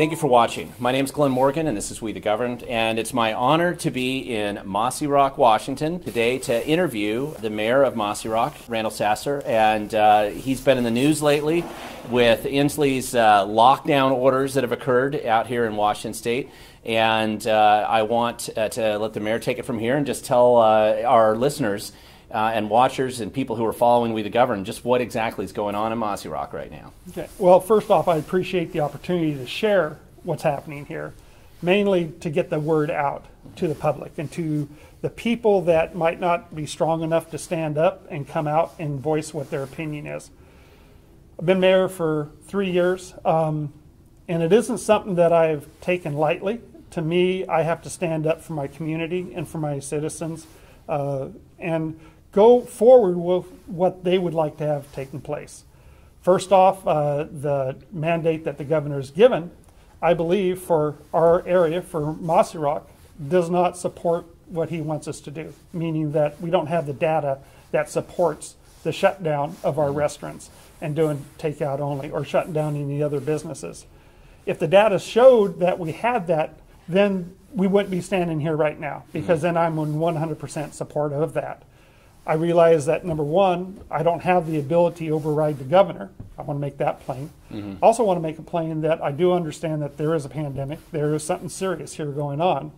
Thank you for watching. My name is Glenn Morgan, and this is We the Governed, and it's my honor to be in Mossyrock, Washington today to interview the mayor of Mossyrock, Randall Sasser, and he's been in the news lately with Inslee's lockdown orders that have occurred out here in Washington State, and I want to let the mayor take it from here and just tell our listeners and watchers and people who are following We the Governed just what exactly is going on in Mossyrock right now. Okay. Well, first off, I appreciate the opportunity to share what's happening here, mainly to get the word out to the public and to the people that might not be strong enough to stand up and come out and voice what their opinion is. I've been mayor for 3 years, and it isn't something that I've taken lightly. To me, I have to stand up for my community and for my citizens and go forward with what they would like to have taken place. First off, the mandate that the governor has given, I believe, for our area, for Mossyrock, does not support what he wants us to do, meaning that we don't have the data that supports the shutdown of our restaurants and doing takeout only or shutting down any other businesses. If the data showed that we had that, then we wouldn't be standing here right now, because then I'm in 100% support of that. I realize that, number one, I don't have the ability to override the governor. I want to make that plain. Also want to make it plain that I do understand that there is a pandemic. There is something serious here going on.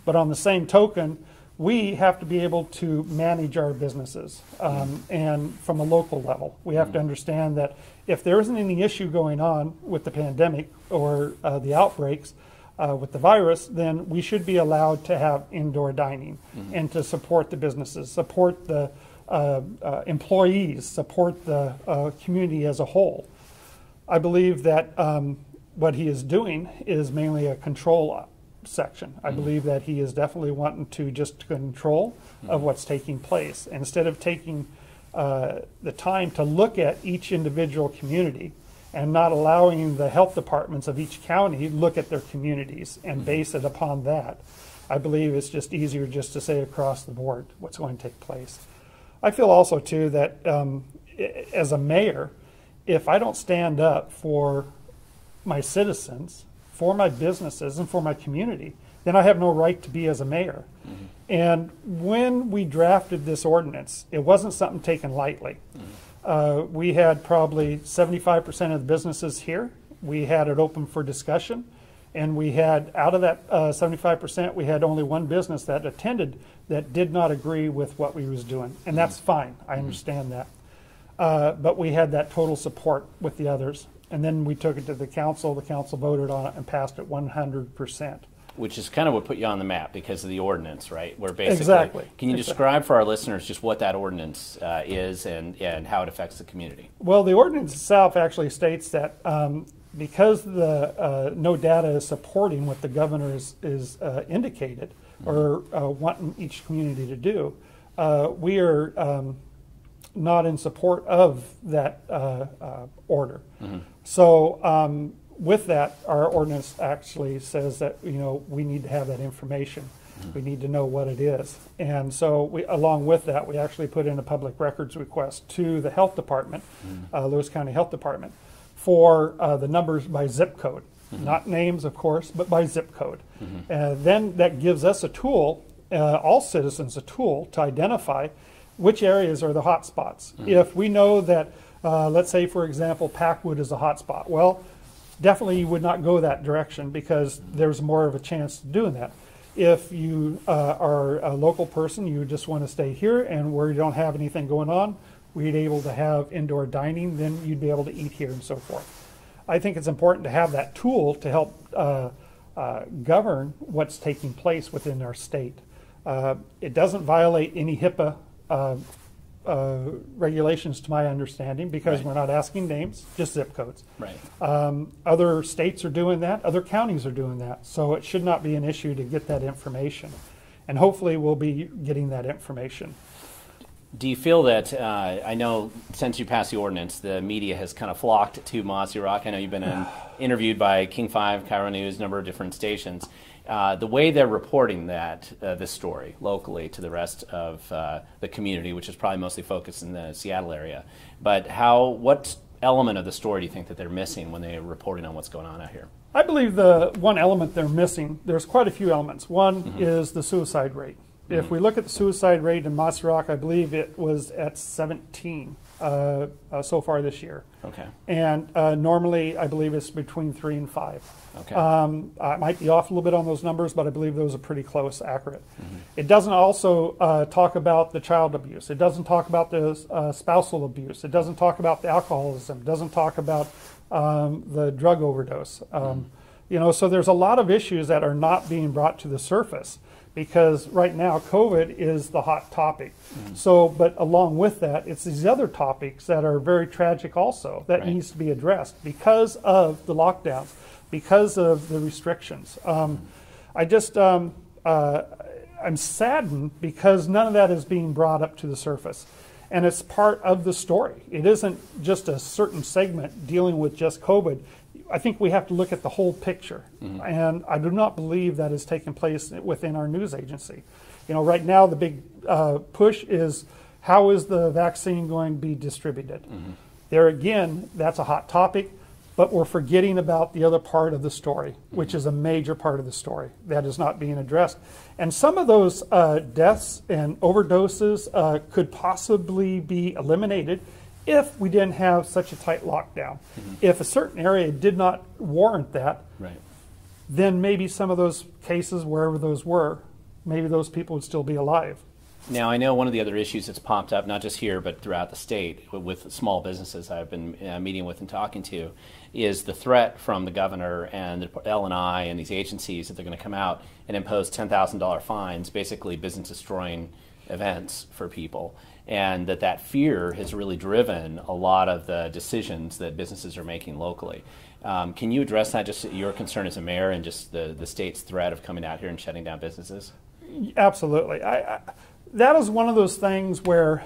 But on the same token, we have to be able to manage our businesses. And from a local level, we have to understand that if there isn't any issue going on with the pandemic or the outbreaks, with the virus, then we should be allowed to have indoor dining and to support the businesses, support the employees, support the community as a whole. I believe that what he is doing is mainly a control section. I believe that he is definitely wanting to just control of what's taking place. And instead of taking the time to look at each individual community and not allowing the health departments of each county look at their communities and base it upon that, I believe it's just easier just to say across the board what's going to take place. I feel also, too, that as a mayor, if I don't stand up for my citizens, for my businesses, and for my community, then I have no right to be as a mayor. And when we drafted this ordinance, it wasn't something taken lightly. We had probably 75% of the businesses here. We had it open for discussion, and we had, out of that 75%, we had only one business that attended that did not agree with what we was doing, and that's fine. I understand that. But we had that total support with the others, and then we took it to the council. The council voted on it and passed it 100%. Which is kind of what put you on the map because of the ordinance, right? Where basically, Can you describe for our listeners just what that ordinance is and how it affects the community? Well, the ordinance itself actually states that because the no data is supporting what the governor is indicated or wanting each community to do, we are not in support of that order. So with that, our ordinance actually says that, you know, we need to have that information. We need to know what it is. And so we, along with that, we actually put in a public records request to the health department, Lewis County Health Department, for the numbers by zip code. Not names, of course, but by zip code. Then that gives us a tool, all citizens a tool, to identify which areas are the hot spots. If we know that, let's say, for example, Packwood is a hot spot, well, definitely you would not go that direction because there's more of a chance of doing that. If you are a local person, you just want to stay here, and where you don't have anything going on, we'd be able to have indoor dining, then you'd be able to eat here and so forth. I think it's important to have that tool to help govern what's taking place within our state. It doesn't violate any HIPAA regulations, to my understanding, because we're not asking names, just zip codes. Other states are doing that, other counties are doing that, so it should not be an issue to get that information, and hopefully we'll be getting that information. Do you feel that, I know since you passed the ordinance, the media has kind of flocked to Mossyrock. I know you've been interviewed by King 5, Cairo News, a number of different stations. The way they're reporting that, this story locally to the rest of the community, which is probably mostly focused in the Seattle area, but what element of the story do you think that they're missing when they're reporting on what's going on out here? I believe the one element they're missing, there's quite a few elements. One is the suicide rate. If we look at the suicide rate in Mossyrock, I believe it was at 17 so far this year. Okay. And normally, I believe it's between 3 and 5. Okay. I might be off a little bit on those numbers, but I believe those are pretty close, accurate. It doesn't also talk about the child abuse. It doesn't talk about the spousal abuse. It doesn't talk about the alcoholism. It doesn't talk about the drug overdose. You know, so there's a lot of issues that are not being brought to the surface, because right now COVID is the hot topic. So, but along with that, it's these other topics that are very tragic also that needs to be addressed because of the lockdowns, because of the restrictions. I just, I'm saddened because none of that is being brought up to the surface. And it's part of the story. It isn't just a certain segment dealing with just COVID. I think we have to look at the whole picture. And I do not believe that is taking place within our news agency. You know, right now the big push is how is the vaccine going to be distributed? There again, that's a hot topic, but we're forgetting about the other part of the story, which is a major part of the story that is not being addressed. And some of those deaths and overdoses could possibly be eliminated if we didn't have such a tight lockdown. If a certain area did not warrant that, then maybe some of those cases, wherever those were, maybe those people would still be alive. Now, I know one of the other issues that's popped up, not just here, but throughout the state, with small businesses I've been meeting with and talking to, is the threat from the governor and the L&I and these agencies that they're going to come out and impose $10,000 fines, basically business-destroying events for people. And that fear has really driven a lot of the decisions that businesses are making locally. Can you address that, just your concern as a mayor and just the state's threat of coming out here and shutting down businesses? Absolutely. That is one of those things where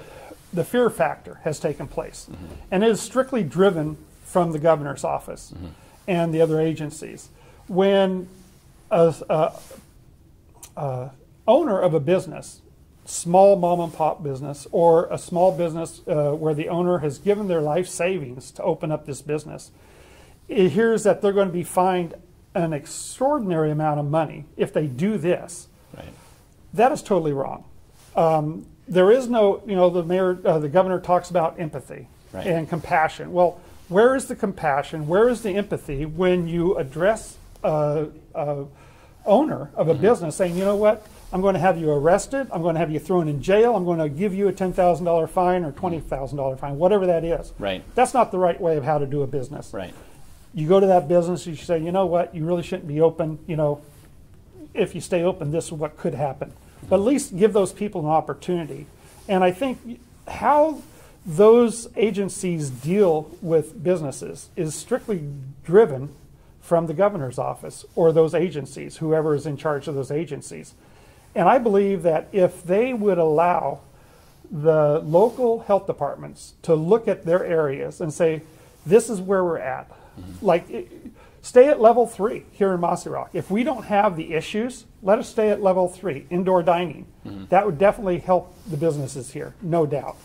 the fear factor has taken place. And it is strictly driven from the governor's office and the other agencies. When a owner of a business, small mom and pop business, or a small business where the owner has given their life savings to open up this business, it hears that they're going to be fined an extraordinary amount of money if they do this. That is totally wrong. There is no, you know, the governor talks about empathy and compassion. Well, where is the compassion? Where is the empathy when you address a owner of a business saying, you know what, I'm going to have you arrested, I'm going to have you thrown in jail, I'm going to give you a $10,000 fine or $20,000 fine, whatever that is. That's not the right way of how to do a business. You go to that business, you say, you know what, you really shouldn't be open. You know, if you stay open, this is what could happen. But at least give those people an opportunity. And I think how those agencies deal with businesses is strictly driven from the governor's office or those agencies, whoever is in charge of those agencies. And I believe that if they would allow the local health departments to look at their areas and say, this is where we're at. Stay at level 3 here in Mossyrock. If we don't have the issues, let us stay at level 3, indoor dining. That would definitely help the businesses here, no doubt.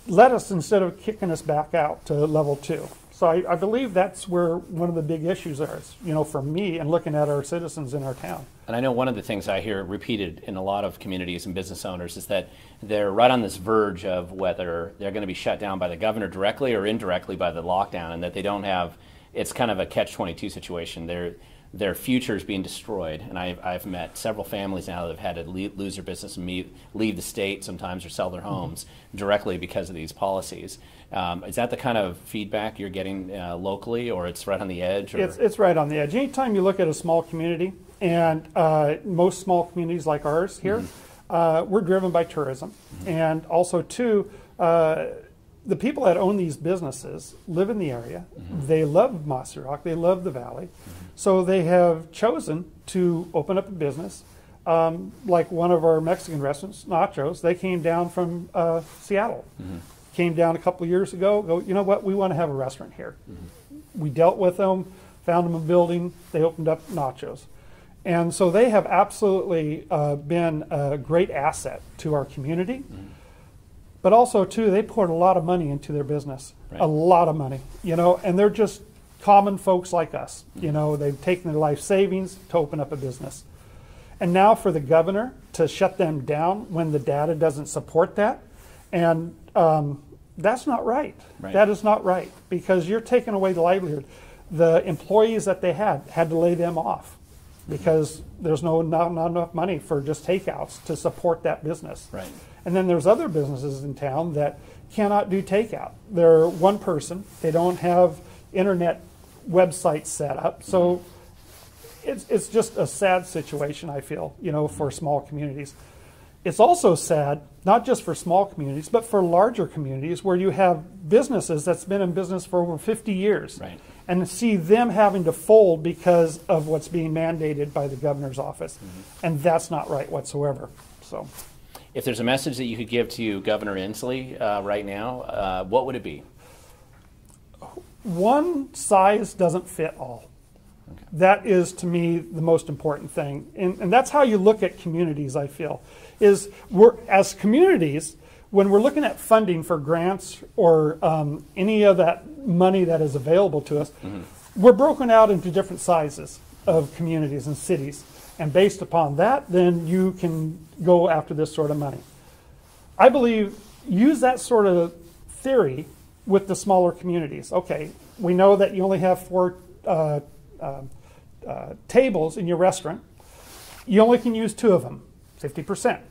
Let us, instead of kicking us back out to level 2. So I believe that's where one of the big issues is, you know, for me and looking at our citizens in our town. And I know one of the things I hear repeated in a lot of communities and business owners is that they're right on this verge of whether they're going to be shut down by the governor directly or indirectly by the lockdown, and that they don't have, it's kind of a catch-22 situation. Their future is being destroyed, and I've met several families now that have had to lose their business and leave the state sometimes or sell their homes directly because of these policies. Is that the kind of feedback you're getting locally, or it's right on the edge? Or? It's right on the edge. Anytime you look at a small community, and most small communities like ours here, we're driven by tourism, and also too, the people that own these businesses live in the area. They love Mossyrock. They love the valley. So they have chosen to open up a business. Like one of our Mexican restaurants, Nachos, they came down from Seattle. Came down a couple of years ago, go, you know what, we want to have a restaurant here. We dealt with them, found them a building, they opened up Nachos. And so they have absolutely been a great asset to our community. But also, too, they poured a lot of money into their business, a lot of money, you know, and they're just common folks like us. You know, they've taken their life savings to open up a business. And now for the governor to shut them down when the data doesn't support that, and that's not right. That is not right, because you're taking away the livelihood. The employees that they had to lay them off because there's not enough money for just takeouts to support that business. Right. And then there's other businesses in town that cannot do takeout. They're one person. They don't have internet websites set up. So it's just a sad situation, I feel, you know, for small communities. It's also sad, not just for small communities, but for larger communities where you have businesses that's been in business for over 50 years. Right. And see them having to fold because of what's being mandated by the governor's office. And that's not right whatsoever. So, if there's a message that you could give to Governor Inslee right now, what would it be? One size doesn't fit all. Okay. That is, to me, the most important thing. And that's how you look at communities, I feel, is as communities, when we're looking at funding for grants or any of that money that is available to us, we're broken out into different sizes of communities and cities. And based upon that, then you can go after this sort of money. I believe use that sort of theory with the smaller communities. Okay, we know that you only have 4 tables in your restaurant. You only can use 2 of them, 50%.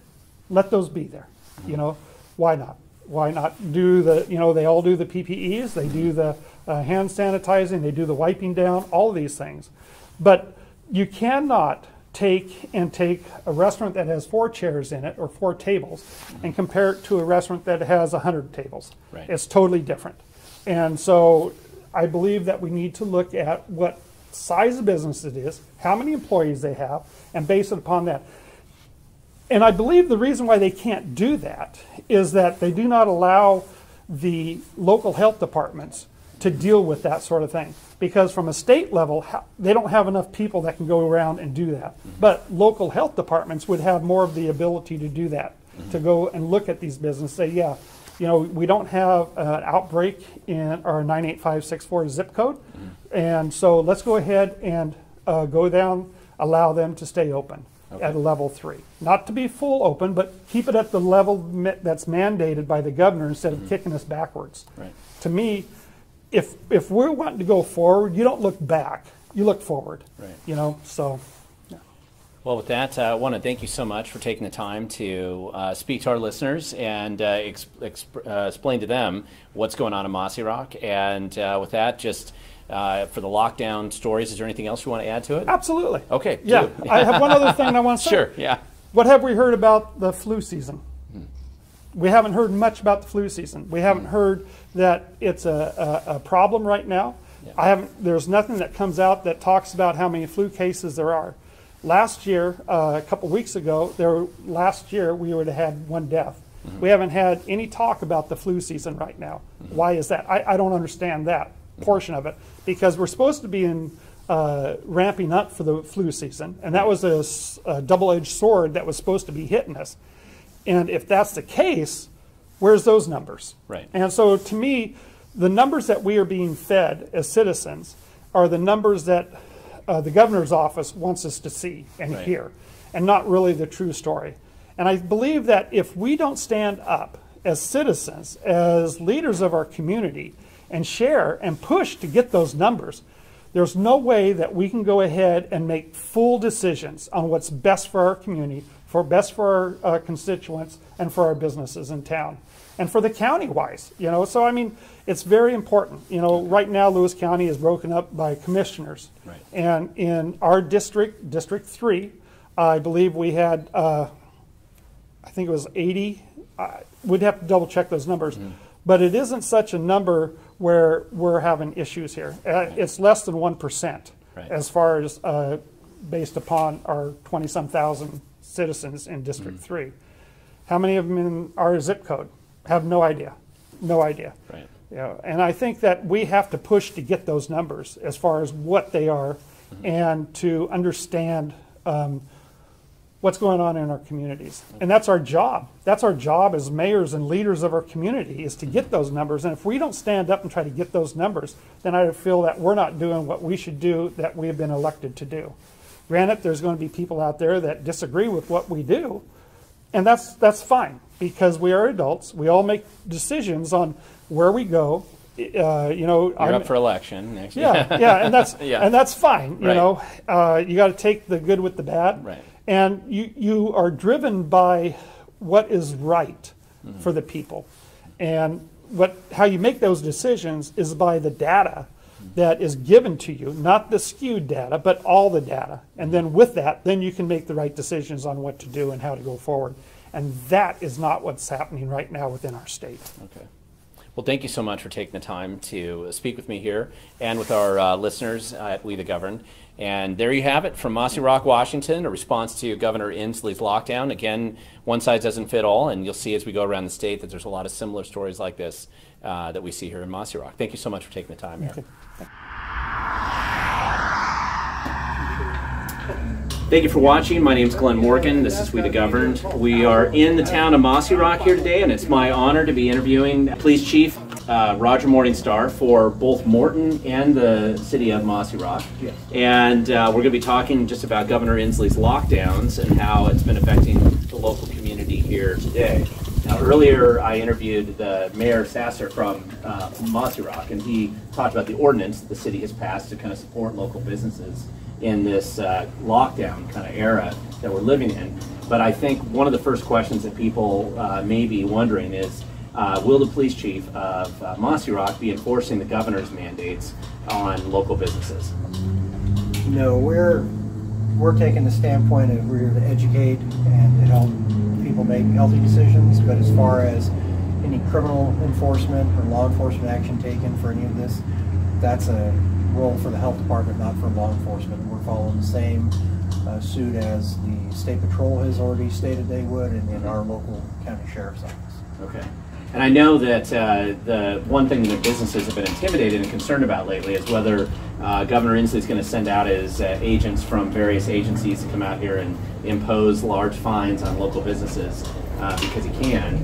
Let those be there, you know. Why not? Why not do the, you know, they all do the PPEs, they do the hand sanitizing, they do the wiping down, all of these things. But you cannot take a restaurant that has 4 chairs in it or 4 tables and compare it to a restaurant that has 100 tables. Right. It's totally different. And so I believe that we need to look at what size of business it is, how many employees they have, and base it upon that. And I believe the reason why they can't do that is that they do not allow the local health departments to deal with that sort of thing. Because from a state level, they don't have enough people that can go around and do that. But local health departments would have more of the ability to do that, to go and look at these businesses, say, yeah, you know, we don't have an outbreak in our 98564 zip code, and so let's go ahead and go down, allow them to stay open. Okay. At a level 3. Not to be full open, but keep it at the level that's mandated by the governor instead of kicking us backwards. Right. To me, if we're wanting to go forward, you don't look back, you look forward. Right. You know, so. Yeah. Well, with that, I want to thank you so much for taking the time to speak to our listeners and explain to them what's going on in Mossyrock. And with that, just for the lockdown stories, is there anything else you want to add to it? Absolutely. Okay. Yeah. I have one other thing I want to say. Sure, yeah. What have we heard about the flu season? We haven't heard much about the flu season. We haven't heard that it's a problem right now. Yeah. There's nothing that comes out that talks about how many flu cases there are. Last year, a couple weeks ago, we would have had 1 death. We haven't had any talk about the flu season right now. Why is that? I don't understand that portion of it, because we're supposed to be in ramping up for the flu season, and that was a double-edged sword that was supposed to be hitting us. And if that's the case, where's those numbers? Right. And so to me, the numbers that we are being fed as citizens are the numbers that the governor's office wants us to see and hear, and not really the true story. And I believe that if we don't stand up as citizens, as leaders of our community, and share and push to get those numbers, there's no way that we can go ahead and make full decisions on what's best for our community, best for our constituents, and for our businesses in town, and for the county-wise. You know, so I mean, it's very important. You know, right now Lewis County is broken up by commissioners, and in our district, District 3, I believe we had, I think it was 80. We'd have to double check those numbers, but it isn't such a number where we're having issues here. It's less than 1% as far as based upon our 20-some thousand citizens in District 3. How many of them in our zip code? Have no idea. No idea. Right. You know, and I think that we have to push to get those numbers as far as what they are, and to understand what's going on in our communities. And that's our job. That's our job as mayors and leaders of our community, is to get those numbers. And if we don't stand up and try to get those numbers, then I feel that we're not doing what we should do, that we have been elected to do. Granted, there's going to be people out there that disagree with what we do, and that's fine, because we are adults. We all make decisions on where we go. You're up for election next year. And that's and that's fine. You Right. know, you got to take the good with the bad. Right. And you are driven by what is right for the people, and how you make those decisions is by the data that is given to you, not the skewed data, but all the data. And then with that, then you can make the right decisions on what to do and how to go forward. And that is not what's happening right now within our state. Okay. Well, thank you so much for taking the time to speak with me here and with our listeners at We the Governed. And there you have it from Mossyrock, Washington, a response to Governor Inslee's lockdown. Again, one size doesn't fit all, and you'll see as we go around the state that there's a lot of similar stories like this that we see here in Mossyrock. Thank you so much for taking the time, Mayor. Okay. Thank you for watching. My name is Glenn Morgan. This is We the Governed. We are in the town of Mossyrock here today, and it's my honor to be interviewing Police Chief Roger Morningstar for both Morton and the City of Mossyrock. Yes. And we're going to be talking just about Governor Inslee's lockdowns and how it's been affecting the local community here today. Now, earlier I interviewed the Mayor Sasser from Mossyrock, and he talked about the ordinance that the city has passed to kind of support local businesses in this lockdown kind of era that we're living in. But I think one of the first questions that people may be wondering is, will the police chief of Mossyrock be enforcing the governor's mandates on local businesses? No, we're taking the standpoint of we're here to educate and to help people make healthy decisions, but as far as any criminal enforcement or law enforcement action taken for any of this, that's a role for the health department, not for law enforcement. We're following the same suit as the State Patrol has already stated they would, and in our local county sheriff's office. Okay. And I know that the one thing that businesses have been intimidated and concerned about lately is whether Governor Inslee is going to send out his agents from various agencies to come out here and impose large fines on local businesses because he can.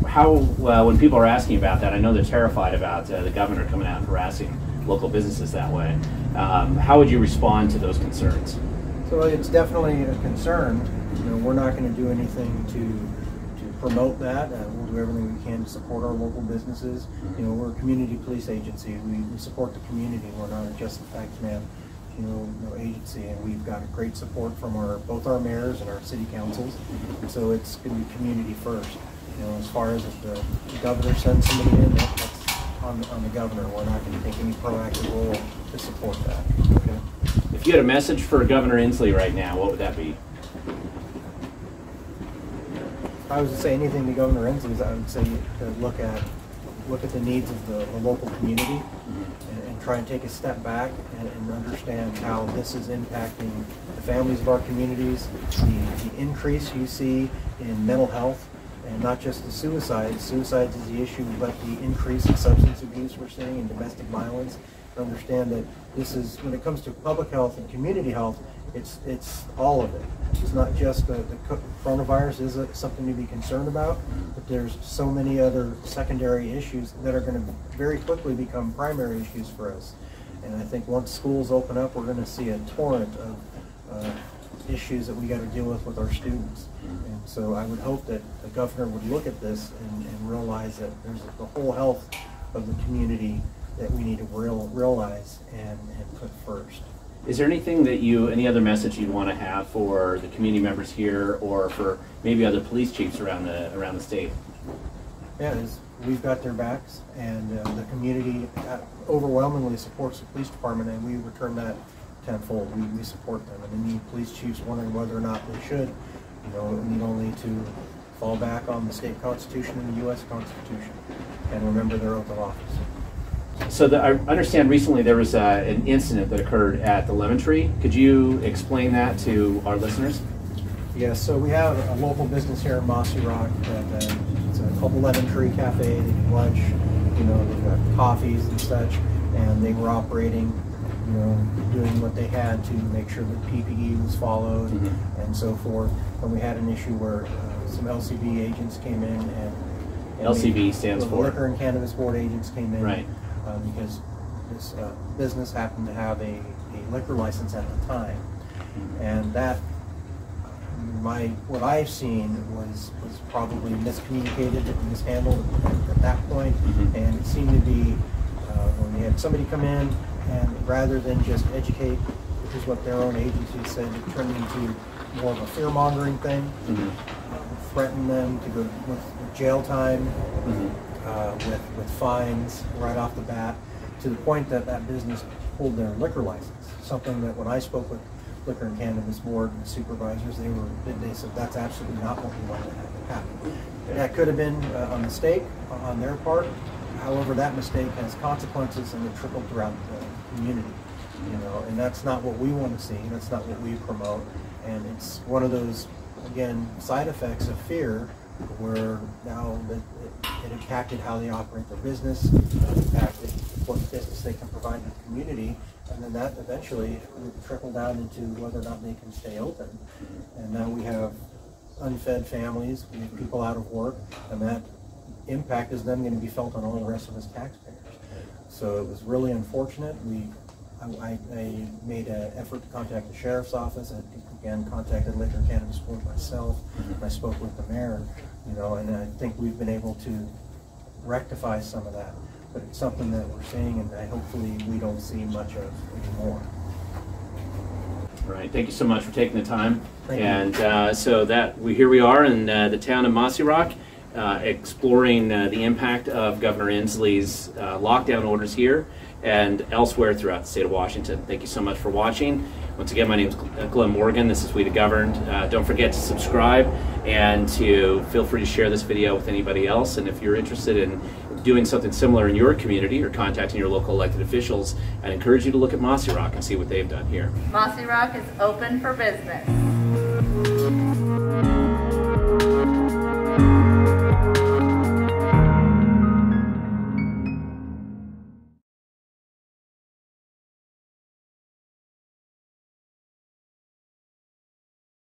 When people are asking about that, I know they're terrified about the governor coming out and harassing local businesses that way. How would you respond to those concerns? So it's definitely a concern. You know, we're not going to do anything to promote that. We'll do everything we can to support our local businesses. You know, we're a community police agency. We support the community. We're not a just the facts man, agency, and we've got great support from both our mayors and our city councils. And so it's going to be community first. You know, as far as if the governor sends somebody in, that's on the governor. We're not going to take any proactive role to support that. Okay. If you had a message for Governor Inslee right now, what would that be? If I was to say anything to Governor Inslee, I would say to look at the needs of the local community and try and take a step back and understand how this is impacting the families of our communities, the increase you see in mental health, and not just the suicides. Suicides is the issue, but the increase in substance abuse we're seeing and domestic violence. Understand that this is, when it comes to public health and community health, it's all of it. It's not just the coronavirus is something to be concerned about, but there's so many other secondary issues that are going to very quickly become primary issues for us. And I think once schools open up, we're going to see a torrent of issues that we got to deal with our students. And so I would hope that the governor would look at this and realize that there's the whole health of the community that we need to realize and put first. Is there anything that any other message you'd want to have for the community members here, or for maybe other police chiefs around the state? Yeah, we've got their backs, and the community overwhelmingly supports the police department, and we return that tenfold. We support them, and any police chiefs wondering whether or not they should, need only to fall back on the state constitution and the U.S. Constitution, and remember their oath of office. So I understand recently there was an incident that occurred at the Lemon Tree. Could you explain that to our listeners? Yes, so we have a local business here in Mossyrock that it's called the Lemon Tree Cafe. They do lunch, they've got coffees and such, and they were operating doing what they had to make sure that PPE was followed and so forth. And we had an issue where some LCB agents came in and LCB stands for Liquor and Cannabis Board agents came in, right? Because this business happened to have a liquor license at the time, and that what I've seen was probably miscommunicated and mishandled at that point, and it seemed to be when you had somebody come in and rather than just educate, which is what their own agency said, it turned into more of a fear-mongering thing, threaten them to go with jail time, with fines right off the bat, to the point that that business pulled their liquor license. Something that when I spoke with Liquor and Cannabis Board supervisors, they said that's absolutely not what we wanted to have happen. That could have been a mistake on their part. However, that mistake has consequences and it trickled throughout the community. And that's not what we want to see. That's not what we promote. And it's one of those, again, side effects of fear, where now it impacted how they operate their business, it impacted what business they can provide to the community, and then that eventually would trickle down into whether or not they can stay open. And now we have unfed families, we have people out of work, and that impact is then going to be felt on all the rest of us taxpayers. So it was really unfortunate. I made an effort to contact the sheriff's office. I again contacted Liquor and Cannabis Board myself. I spoke with the mayor, and I think we've been able to rectify some of that. But it's something that we're seeing, and hopefully we don't see much of anymore. Right. Thank you so much for taking the time. Thank you. And so here we are in the town of Mossyrock, exploring the impact of Governor Inslee's lockdown orders here and elsewhere throughout the state of Washington. Thank you so much for watching. Once again, my name is Glenn Morgan. This is We the Governed. Don't forget to subscribe and to feel free to share this video with anybody else. And if you're interested in doing something similar in your community or contacting your local elected officials, I'd encourage you to look at Mossyrock and see what they've done here. Mossyrock is open for business.